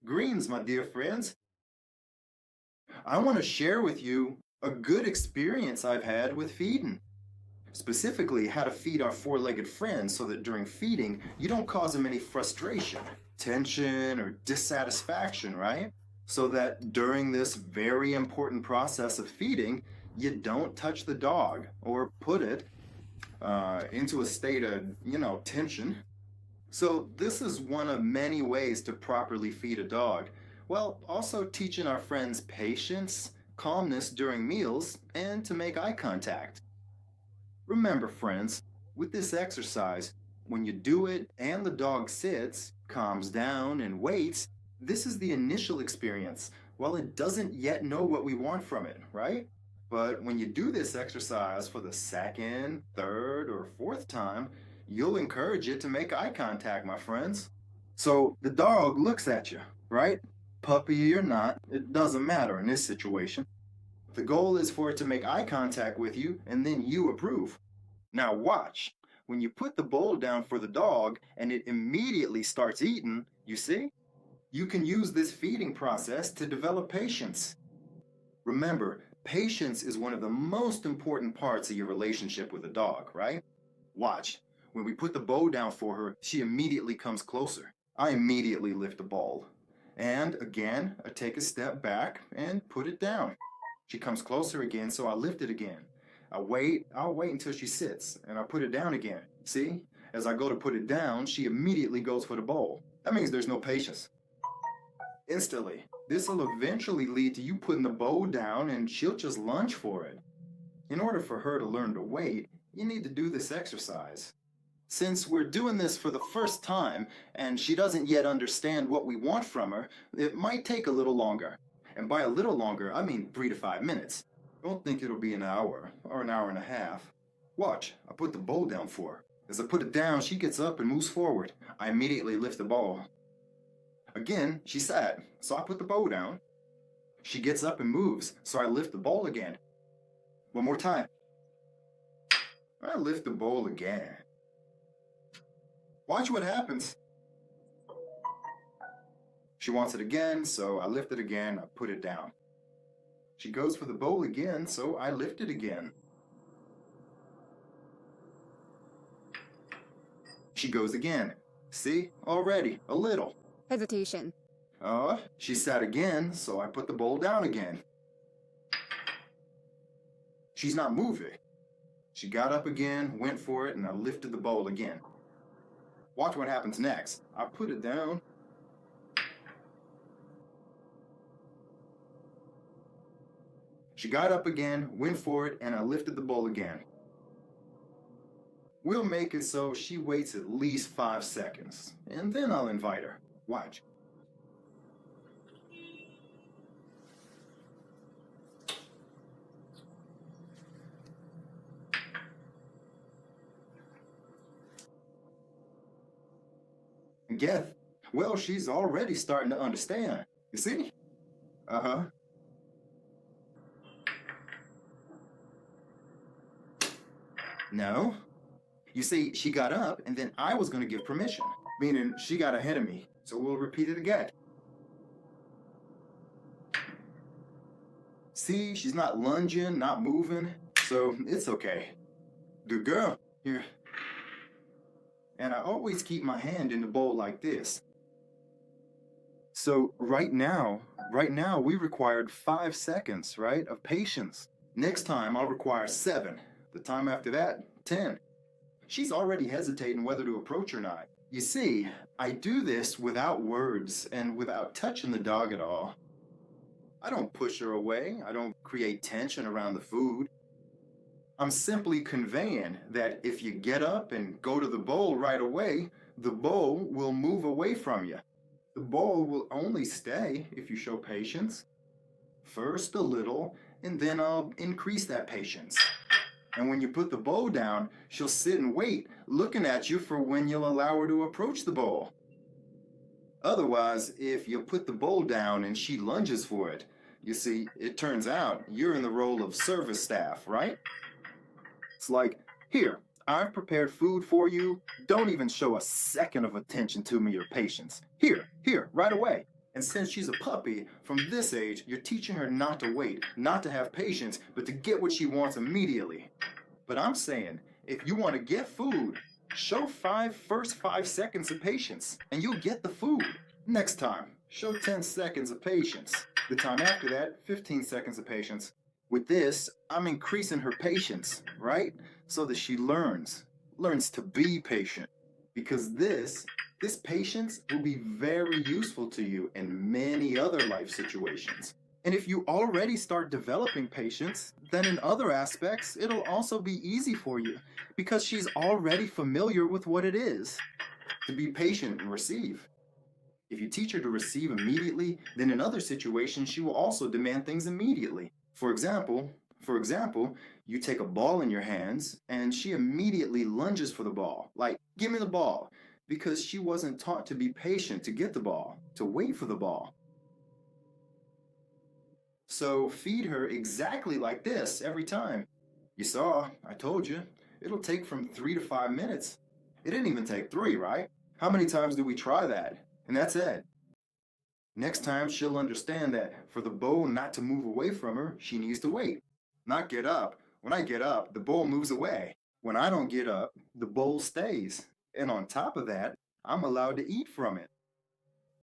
Greens, my dear friends. I want to share with you a good experience I've had with feeding. Specifically, how to feed our four-legged friends so that during feeding, you don't cause them any frustration, tension, or dissatisfaction, right? So that during this very important process of feeding, you don't touch the dog or put it into a state of, tension. So this is one of many ways to properly feed a dog, while also teaching our friends patience, calmness during meals, and to make eye contact. Remember, friends, with this exercise, when you do it and the dog sits, calms down, and waits, this is the initial experience, while it doesn't yet know what we want from it, right? But when you do this exercise for the second, third, or fourth time, you'll encourage it to make eye contact, my friends. So the dog looks at you, right? Puppy or not, it doesn't matter in this situation. The goal is for it to make eye contact with you and then you approve. Now watch. When you put the bowl down for the dog and it immediately starts eating, you see? You can use this feeding process to develop patience. Remember, patience is one of the most important parts of your relationship with a dog, right? Watch. When we put the bowl down for her, she immediately comes closer. I immediately lift the bowl. And again, I take a step back and put it down. She comes closer again, so I lift it again. I'll wait until she sits, and I put it down again. See? As I go to put it down, she immediately goes for the bowl. That means there's no patience. Instantly. This will eventually lead to you putting the bowl down and she'll just lunge for it. In order for her to learn to wait, you need to do this exercise. Since we're doing this for the first time and she doesn't yet understand what we want from her, it might take a little longer. And by a little longer, I mean 3 to 5 minutes. Don't think it'll be an hour or an hour and a half. Watch, I put the bowl down for her. As I put it down, she gets up and moves forward. I immediately lift the bowl. Again, she sat, so I put the bowl down. She gets up and moves, so I lift the bowl again. One more time. I lift the bowl again. Watch what happens. She wants it again, so I lift it again, I put it down. She goes for the bowl again, so I lift it again. She goes again. See? Already, a little. Hesitation. She sat again, so I put the bowl down again. She's not moving. She got up again, went for it, and I lifted the bowl again. Watch what happens next. I put it down. She got up again, went for it, and I lifted the bowl again. We'll make it so she waits at least 5 seconds, and then I'll invite her. Watch. Guess. Well, she's already starting to understand. You see? Uh-huh. No. You see, she got up, and then I was going to give permission, meaning she got ahead of me. So we'll repeat it again. See, she's not lunging, not moving, so it's okay. Good girl. Here. And I always keep my hand in the bowl like this. So right now, we required 5 seconds, right, of patience. Next time, I'll require 7. The time after that, 10. She's already hesitating whether to approach or not. You see, I do this without words and without touching the dog at all. I don't push her away. I don't create tension around the food. I'm simply conveying that if you get up and go to the bowl right away, the bowl will move away from you. The bowl will only stay if you show patience. First a little, and then I'll increase that patience. And when you put the bowl down, she'll sit and wait, looking at you for when you'll allow her to approach the bowl. Otherwise, if you put the bowl down and she lunges for it, you see, it turns out you're in the role of service staff, right? It's like, here, I've prepared food for you. Don't even show a second of attention to me or patience. Here, right away. And since she's a puppy, from this age, you're teaching her not to wait, not to have patience, but to get what she wants immediately. But I'm saying, if you want to get food, show first 5 seconds of patience, and you'll get the food. Next time, show 10 seconds of patience. The time after that, 15 seconds of patience. With this, I'm increasing her patience, right? So that she learns to be patient. Because this patience will be very useful to you in many other life situations. And if you already start developing patience, then in other aspects, it'll also be easy for you because she's already familiar with what it is to be patient and receive. If you teach her to receive immediately, then in other situations, she will also demand things immediately. For example, you take a ball in your hands and she immediately lunges for the ball, like, give me the ball, because she wasn't taught to be patient to get the ball, to wait for the ball. So feed her exactly like this every time. You saw, I told you, it'll take from 3 to 5 minutes. It didn't even take 3, right? How many times do we try that? And that's it. Next time, she'll understand that for the bowl not to move away from her, she needs to wait, not get up. When I get up, the bowl moves away. When I don't get up, the bowl stays. And on top of that, I'm allowed to eat from it.